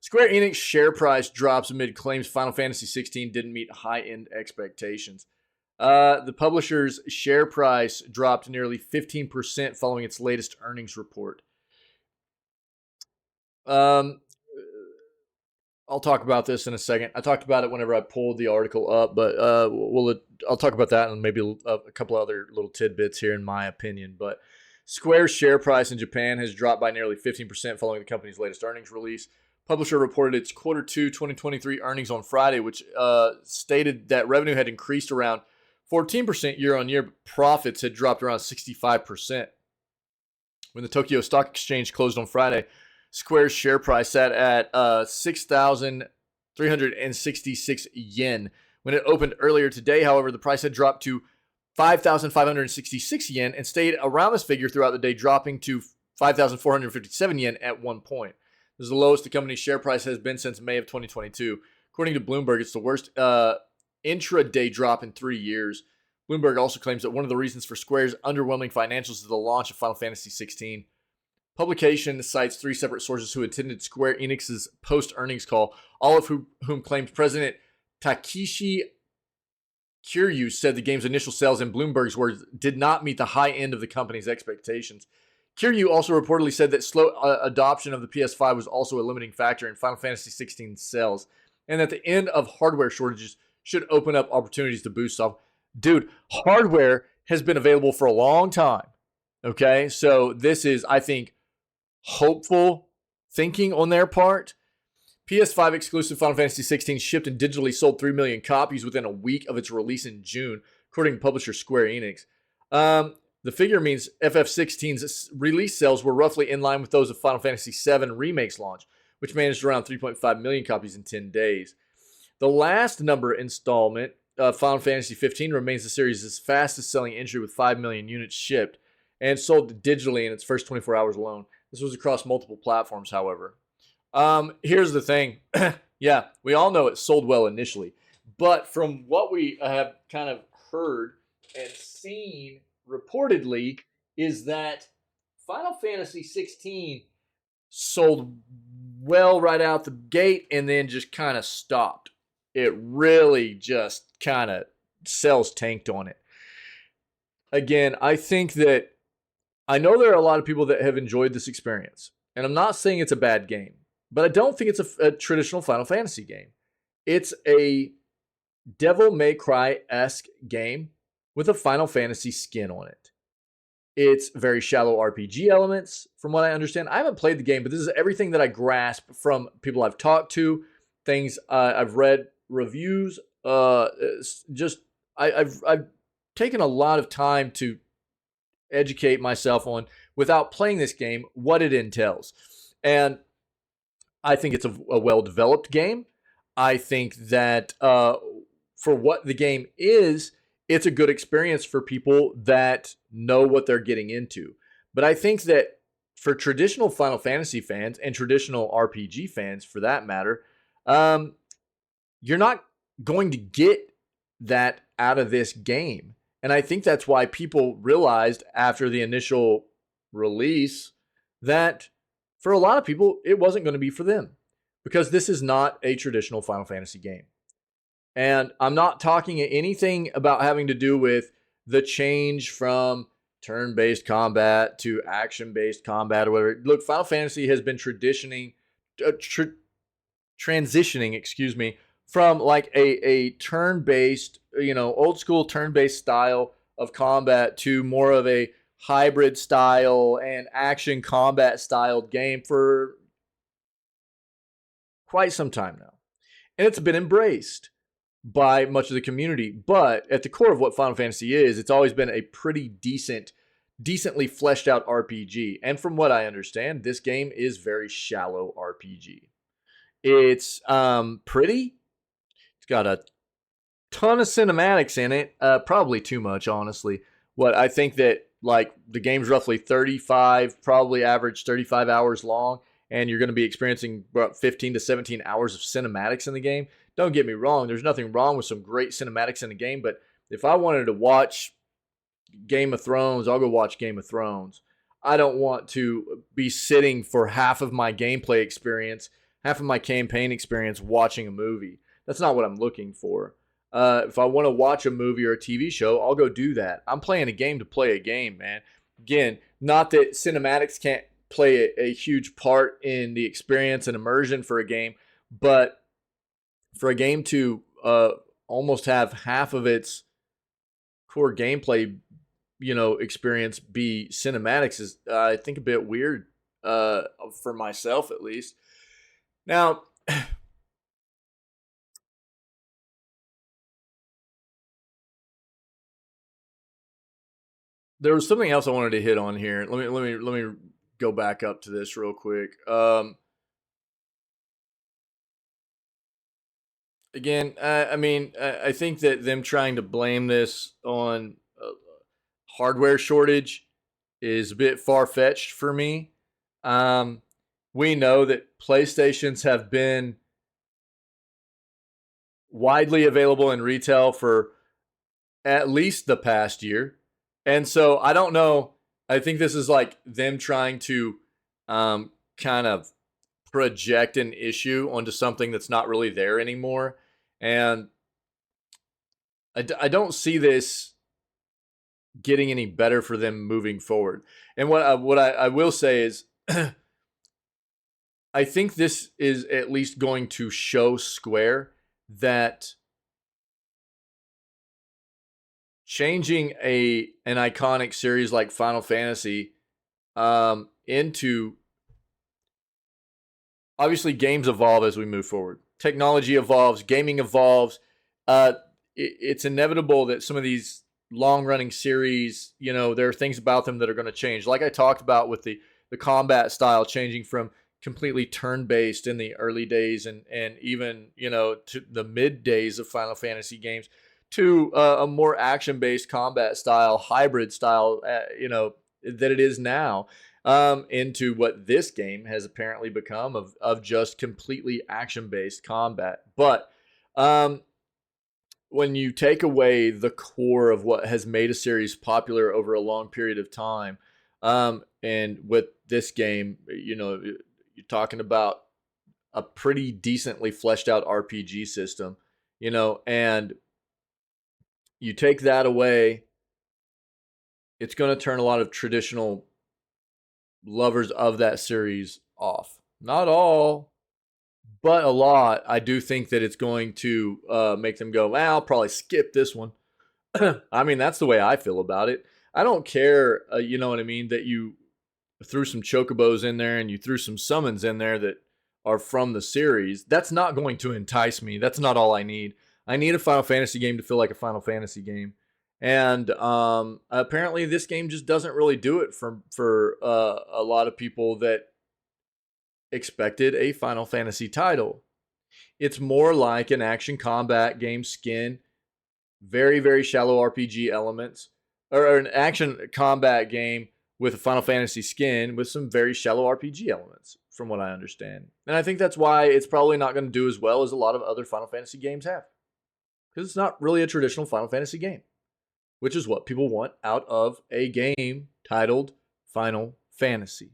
Square Enix share price drops amid claims Final Fantasy 16 didn't meet high-end expectations. The publisher's share price dropped nearly 15% following its latest earnings report. I'll talk about this in a second. I talked about it whenever I pulled the article up, but I'll talk about that and maybe a couple other little tidbits here in my opinion. But Square's share price in Japan has dropped by nearly 15% following the company's latest earnings release. Publisher reported its Q2 2023 earnings on Friday, which stated that revenue had increased around 14% year-on-year, but profits had dropped around 65%. When the Tokyo Stock Exchange closed on Friday, Square's share price sat at 6,366 yen. When it opened earlier today, however, the price had dropped to 5,566 yen and stayed around this figure throughout the day, dropping to 5,457 yen at one point. This is the lowest the company's share price has been since May of 2022. According to Bloomberg, it's the worst intraday drop in 3 years. Bloomberg also claims that one of the reasons for Square's underwhelming financials is the launch of Final Fantasy 16. Publication cites 3 separate sources who attended Square Enix's post-earnings call, all of whom claimed President Takeshi Kiryu said the game's initial sales, in Bloomberg's words, did not meet the high end of the company's expectations. Kiryu also reportedly said that slow adoption of the PS5 was also a limiting factor in Final Fantasy 16 sales, and that the end of hardware shortages should open up opportunities to boost off. Dude, hardware has been available for a long time. Okay, so this is, I think, hopeful thinking on their part. PS5 exclusive Final Fantasy 16 shipped and digitally sold 3 million copies within a week of its release in June, according to publisher Square Enix. The figure means FF16's release sales were roughly in line with those of Final Fantasy VII Remake's launch, which managed around 3.5 million copies in 10 days. The last number installment, Final Fantasy 15, remains the series' fastest selling entry with 5 million units shipped and sold digitally in its first 24 hours alone. This was across multiple platforms, however. Here's the thing. Yeah, we all know it sold well initially. But from what we have kind of heard and seen reportedly is that Final Fantasy 16 sold well right out the gate and then just kind of stopped. It really just kind of sales tanked on it. Again, I think that I know there are a lot of people that have enjoyed this experience, and I'm not saying it's a bad game, but I don't think it's a traditional Final Fantasy game. It's a Devil May Cry-esque game with a Final Fantasy skin on it. It's very shallow RPG elements, from what I understand. I haven't played the game, but this is everything that I grasp from people I've talked to, things I've read, reviews. I've taken a lot of time to educate myself on, without playing this game, what it entails. And I think it's a well-developed game. I think that for what the game is, it's a good experience for people that know what they're getting into. But I think that for traditional Final Fantasy fans and traditional RPG fans, for that matter, you're not going to get that out of this game. And I think that's why people realized after the initial release that for a lot of people, it wasn't going to be for them, because this is not a traditional Final Fantasy game. And I'm not talking anything about having to do with the change from turn-based combat to action-based combat or whatever. Look, Final Fantasy has been transitioning, from like a turn-based, old school turn-based style of combat to more of a hybrid style and action combat styled game for quite some time now. And it's been embraced by much of the community. But at the core of what Final Fantasy is, it's always been a pretty decently fleshed out RPG. And from what I understand, this game is very shallow RPG. It's pretty. It's got a ton of cinematics in it. Probably too much, honestly. What I think that, like, the game's roughly 35, probably average 35 hours long, and you're going to be experiencing about 15 to 17 hours of cinematics in the game. Don't get me wrong, there's nothing wrong with some great cinematics in the game, but if I wanted to watch Game of Thrones, I'll go watch Game of Thrones. I don't want to be sitting for half of my gameplay experience half of my campaign experience watching a movie. That's not what I'm looking for. If I want to watch a movie or a TV show, I'll go do that. I'm playing a game to play a game, man. Again, not that cinematics can't play a huge part in the experience and immersion for a game, but for a game to almost have half of its core gameplay, experience be cinematics is, I think, a bit weird for myself, at least. Now, there was something else I wanted to hit on here. Let me go back up to this real quick. Again, I think that them trying to blame this on hardware shortage is a bit far-fetched for me. We know that PlayStations have been widely available in retail for at least the past year. And so I don't know. I think this is like them trying to kind of project an issue onto something that's not really there anymore. And I don't see this getting any better for them moving forward. And what I will say is I think this is at least going to show Square that changing an iconic series like Final Fantasy into, obviously, games evolve as we move forward. Technology evolves, gaming evolves. It's inevitable that some of these long-running series, there are things about them that are going to change. Like I talked about with the combat style changing from completely turn-based in the early days and even, to the mid days of Final Fantasy games to a more action-based combat style, hybrid style, that it is now, into what this game has apparently become of just completely action-based combat. But when you take away the core of what has made a series popular over a long period of time, and with this game, you're talking about a pretty decently fleshed out RPG system, and you take that away, it's going to turn a lot of traditional lovers of that series off. Not all, but a lot. I do think that it's going to make them go, well, I'll probably skip this one. I mean, that's the way I feel about it. I don't care, you know what I mean, that you threw some chocobos in there and you threw some summons in there that are from the series. That's not going to entice me. That's not all I need. I need a Final Fantasy game to feel like a Final Fantasy game. And apparently this game just doesn't really do it for a lot of people that expected a Final Fantasy title. It's more like an action combat game skin, very, very shallow RPG elements, or an action combat game with a Final Fantasy skin with some very shallow RPG elements, from what I understand. And I think that's why it's probably not going to do as well as a lot of other Final Fantasy games have. Because it's not really a traditional Final Fantasy game, which is what people want out of a game titled Final Fantasy.